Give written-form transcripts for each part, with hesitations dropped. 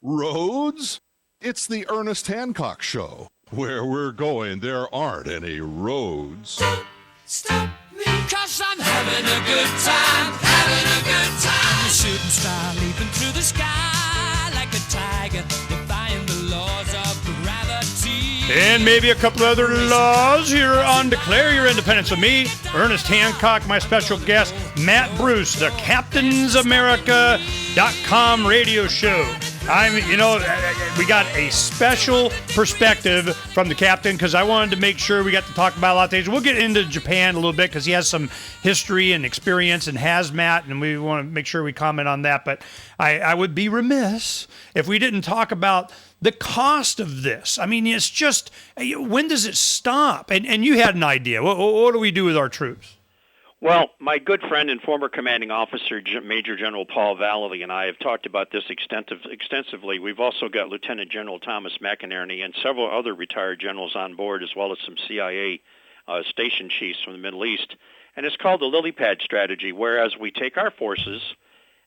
Roads? It's the Ernest Hancock Show. Where we're going, there aren't any roads. Don't stop me, 'cause I'm having a good time, having a good time. I'm a shooting star leaping through the sky like a tiger, defying the laws of gravity. And maybe a couple other laws here on Declare Your Independence with me, Ernest Hancock, my special guest, Matt Bruce, the CaptainsAmerica.com radio show. We got a special perspective from the captain because I wanted to make sure we got to talk about a lot of things. We'll get into Japan a little bit because he has some history and experience in hazmat, and we want to make sure we comment on that. But I would be remiss if we didn't talk about the cost of this. I mean, it's just, when does it stop? And you had an idea. What do we do with our troops? Well, my good friend and former commanding officer, Major General Paul Vallely, and I have talked about this extensively. We've also got Lieutenant General Thomas McInerney and several other retired generals on board, as well as some CIA station chiefs from the Middle East. And it's called the lily pad strategy, whereas we take our forces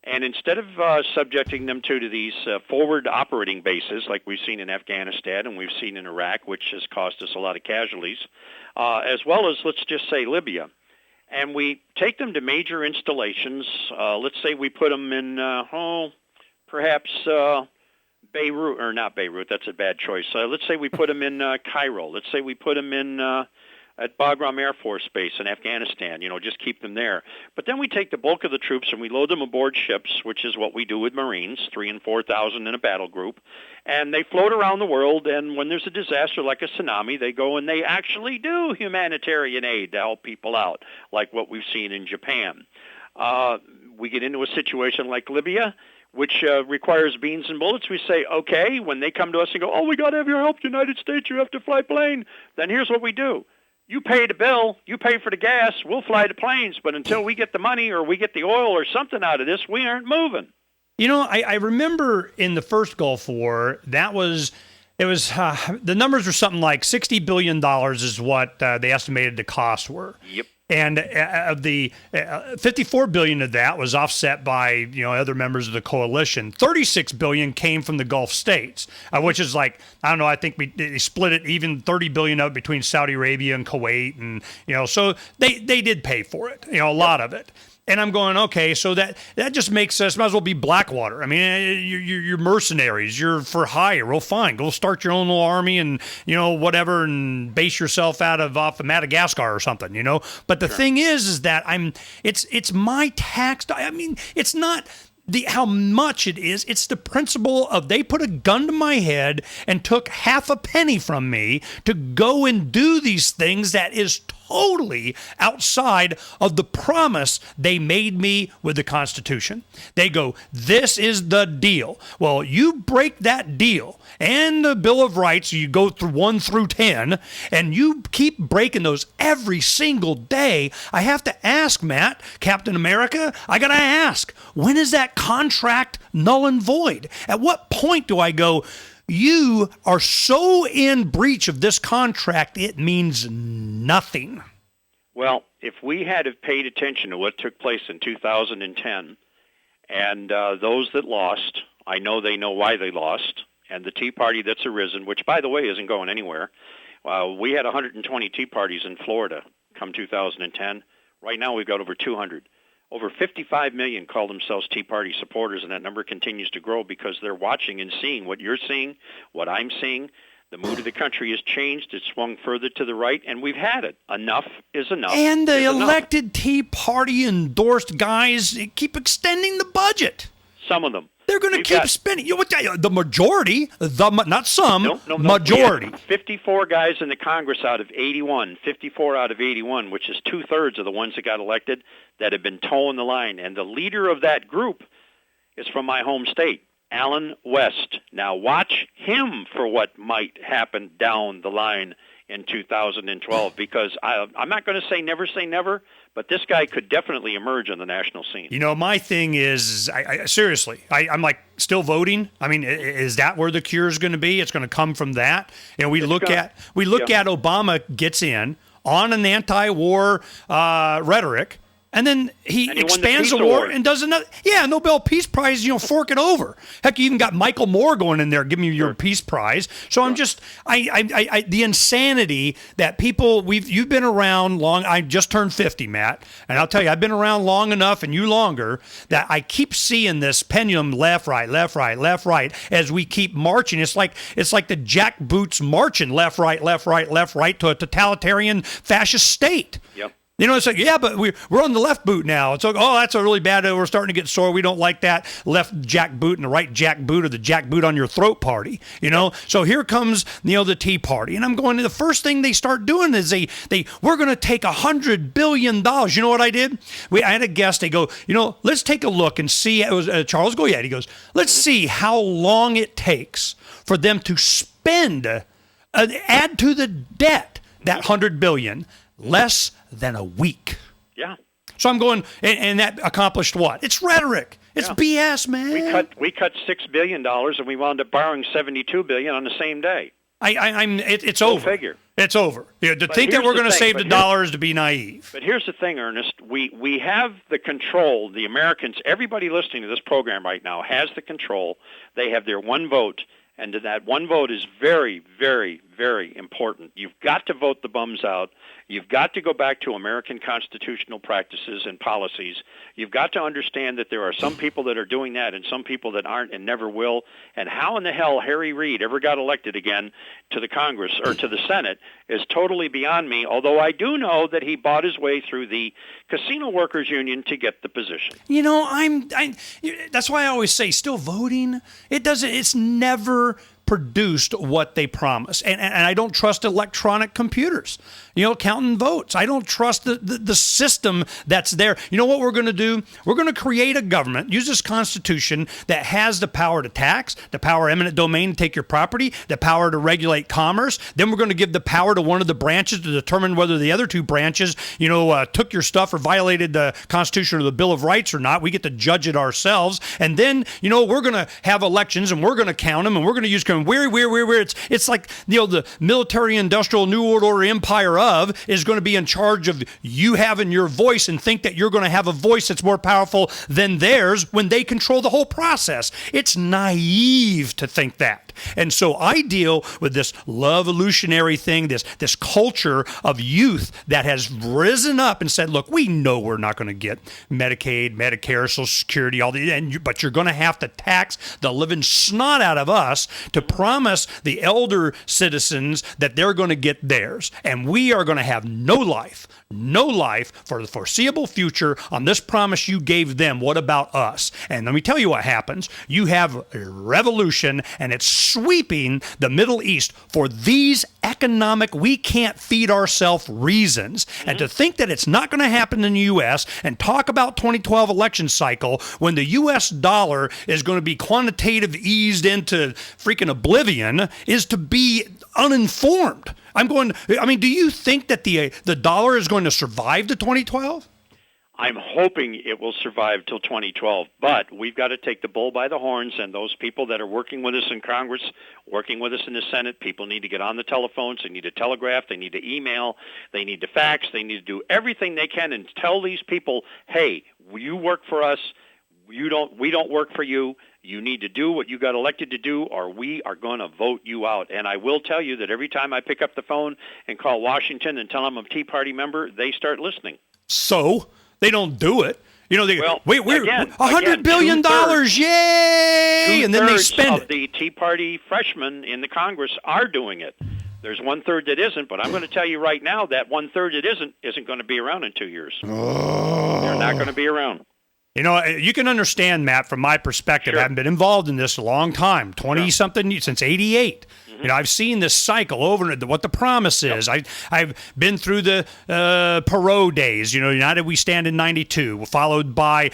and instead of subjecting them to these forward operating bases like we've seen in Afghanistan and we've seen in Iraq, which has cost us a lot of casualties, as well as, let's just say, Libya, and we take them to major installations. Let's say we put them in, perhaps Beirut, or not Beirut, that's a bad choice. Let's say we put them in Cairo. Let's say we put them in at Bagram Air Force Base in Afghanistan, just keep them there. But then we take the bulk of the troops and we load them aboard ships, which is what we do with Marines, 3,000 and 4,000 in a battle group. And they float around the world, and when there's a disaster like a tsunami, they go and they actually do humanitarian aid to help people out, like what we've seen in Japan. We get into a situation like Libya, which requires beans and bullets. We say, okay, when they come to us and go, we got to have your help, United States, you have to fly plane, then here's what we do. You pay the bill, you pay for the gas, we'll fly the planes, but until we get the money or we get the oil or something out of this, we aren't moving. I remember in the first Gulf War, the numbers were something like $60 billion is what they estimated the costs were. Yep. And of the $54 billion of that was offset by other members of the coalition. $36 billion came from the Gulf states, which is like, I don't know, I think they split it even $30 billion up between Saudi Arabia and Kuwait, and so they did pay for it, a lot of it. And I'm going, okay, so that just makes us, might as well be Blackwater. I mean, you're mercenaries. You're for hire. Well, fine. Go start your own little army and, whatever, and base yourself off of Madagascar or something, But the thing is that it's my tax. I mean, it's not how much it is. It's the principle of they put a gun to my head and took half a penny from me to go and do these things that is totally outside of the promise they made me with the Constitution. They go, this is the deal. Well, you break that deal and the Bill of Rights, you go through 1 through 10, and you keep breaking those every single day. I have to ask, Matt, Captain America, I got to ask, when is that contract null and void? At what point do I go, you are so in breach of this contract, it means nothing? Well, if we had have paid attention to what took place in 2010, and those that lost, I know they know why they lost, and the Tea Party that's arisen, which, by the way, isn't going anywhere. We had 120 Tea Parties in Florida come 2010. Right now we've got over 200. Over 55 million call themselves Tea Party supporters, and that number continues to grow because they're watching and seeing what you're seeing, what I'm seeing. The mood of the country has changed. It's swung further to the right, and we've had it. Enough is enough. And the elected Tea Party endorsed guys keep extending the budget. Some of them. They're going to keep spending. The majority, not some, majority. 54 guys in the Congress out of 81, 54 out of 81, which is 2/3 of the ones that got elected that have been toeing the line. And the leader of that group is from my home state, Alan West. Now watch him for what might happen down the line in 2012, because I'm not going to say never, but this guy could definitely emerge on the national scene. My thing is, I seriously, I'm like still voting. I mean, is that where the cure is going to be? It's going to come from that. We look at Obama gets in on an anti-war rhetoric. And then he And he won the expands the Peace war Award. and does another. Yeah, Nobel Peace Prize, fork it over. Heck, you even got Michael Moore going in there, give me your Peace Prize. So I'm just, the insanity that people, you've been around long. I just turned 50, Matt. And I'll tell you, I've been around long enough and you longer that I keep seeing this pendulum left, right, as we keep marching. It's like the jackboots marching left, right to a totalitarian fascist state. Yep. It's like, yeah, but we're on the left boot now. It's like, oh, that's a really bad. We're starting to get sore. We don't like that left jack boot and the right jack boot or the jack boot on your throat party. So here comes the Tea Party, and I'm going. The first thing they start doing is we're going to take $100 billion. You know what I did? I had a guest. They go, let's take a look and see. It was Charles Goyette. He goes, let's see how long it takes for them to spend, add to the debt that $100 billion. Less than a week. Yeah. So I'm going, and that accomplished what? It's rhetoric. It's BS, man. We cut $6 billion, and we wound up borrowing $72 billion on the same day. It's over. Figure. It's over. To think that we're going to save the dollar is to be naive. But here's the thing, Ernest. We have the control. The Americans, everybody listening to this program right now has the control. They have their one vote. And that one vote is very, very, very important. You've got to vote the bums out. You've got to go back to American constitutional practices and policies. You've got to understand that there are some people that are doing that and some people that aren't and never will. And how in the hell Harry Reid ever got elected again to the Congress or to the Senate is totally beyond me, although I do know that he bought his way through the Casino Workers Union to get the position. That's why I always say still voting. It's never produced what they promise. And I don't trust electronic computers, counting votes. I don't trust the system that's there. You know what we're going to do? We're going to create a government, use this Constitution that has the power to tax, the power eminent domain to take your property, the power to regulate commerce. Then we're going to give the power to one of the branches to determine whether the other two branches, took your stuff or violated the Constitution or the Bill of Rights or not. We get to judge it ourselves. And then, we're going to have elections and we're going to count them and we're going to use where it's like the military industrial new world order empire is going to be in charge of you having your voice and think that you're going to have a voice that's more powerful than theirs when they control the whole process. It's naive to think that. And so I deal with this love-evolutionary thing, this culture of youth that has risen up and said, look, we know we're not going to get Medicaid, Medicare, Social Security, but you're going to have to tax the living snot out of us to promise the elder citizens that they're going to get theirs. And we are going to have no life for the foreseeable future on this promise you gave them. What about us? And let me tell you what happens. You have a revolution, and it's sweeping the Middle East for these economic, we can't feed ourselves reasons. And to think that it's not going to happen in the U.S. and talk about 2012 election cycle when the U.S. dollar is going to be quantitative eased into freaking oblivion is to be uninformed. Do you think that the dollar is going to survive to 2012? I'm hoping it will survive till 2012, but we've got to take the bull by the horns, and those people that are working with us in Congress, working with us in the Senate, people need to get on the telephones, they need to telegraph, they need to email, they need to fax, they need to do everything they can and tell these people, hey, you work for us, we don't work for you. You need to do what you got elected to do, or we are going to vote you out. And I will tell you that every time I pick up the phone and call Washington and tell them I'm a Tea Party member, they start listening. So they don't do it. We're $100 billion, yay! And then they spend it. The Tea Party freshmen in the Congress are doing it. There's 1/3 that isn't, but I'm going to tell you right now that 1/3 that isn't going to be around in 2 years. Oh. They're not going to be around. You can understand, Matt, from my perspective, Sure. having been involved in this a long time, 20-something, since 88. Mm-hmm. I've seen this cycle over and what the promise is. Yep. I've been through the Perot days, United We Stand in 92, followed by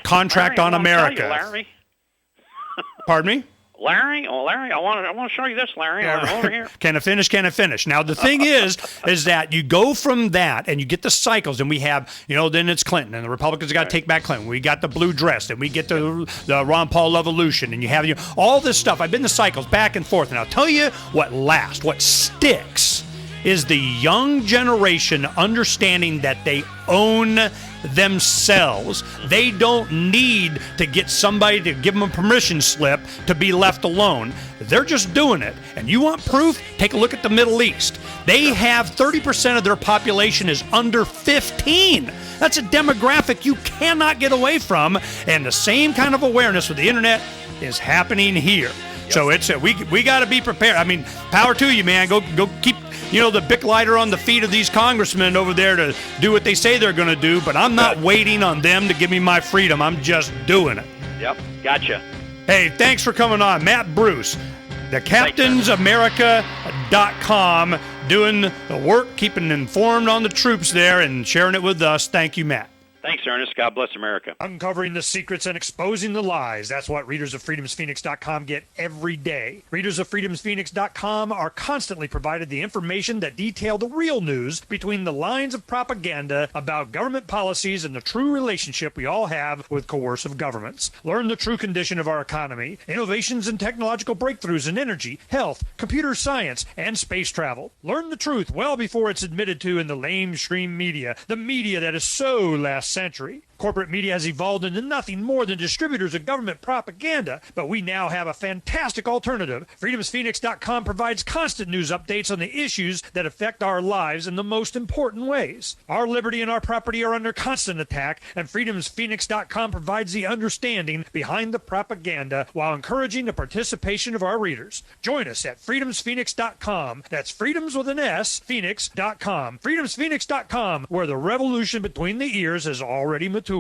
Contract on America. Larry. Pardon me? Larry, I want to show you this, Larry. Over here. Can it finish? Now, the thing is that you go from that and you get the cycles, and we have, then it's Clinton, and the Republicans got to take back Clinton. We got the blue dress, and we get the Ron Paul evolution, and you have all this stuff. I've been the cycles back and forth, and I'll tell you what sticks is the young generation understanding that they own themselves. They don't need to get somebody to give them a permission slip to be left alone. They're just doing it. And you want proof? Take a look at the Middle East. They have 30% of their population is under 15. That's a demographic you cannot get away from. And the same kind of awareness with the internet is happening here. So it's we got to be prepared. I mean, power to you, man. Go keep the Bic lighter on the feet of these congressmen over there to do what they say they're going to do. But I'm not waiting on them to give me my freedom. I'm just doing it. Yep, gotcha. Hey, thanks for coming on, Matt Bruce, thecaptainsamerica.com, doing the work, keeping informed on the troops there, and sharing it with us. Thank you, Matt. Thanks, Ernest. God bless America. Uncovering the secrets and exposing the lies. That's what readers of freedomsphoenix.com get every day. Readers of freedomsphoenix.com are constantly provided the information that detail the real news between the lines of propaganda about government policies and the true relationship we all have with coercive governments. Learn the true condition of our economy, innovations and technological breakthroughs in energy, health, computer science, and space travel. Learn the truth well before it's admitted to in the lamestream media, the media that is so last century. Corporate media has evolved into nothing more than distributors of government propaganda, but we now have a fantastic alternative. FreedomsPhoenix.com provides constant news updates on the issues that affect our lives in the most important ways. Our liberty and our property are under constant attack, and FreedomsPhoenix.com provides the understanding behind the propaganda while encouraging the participation of our readers. Join us at FreedomsPhoenix.com. That's freedoms with an S, Phoenix.com. FreedomsPhoenix.com, where the revolution between the ears has already matured.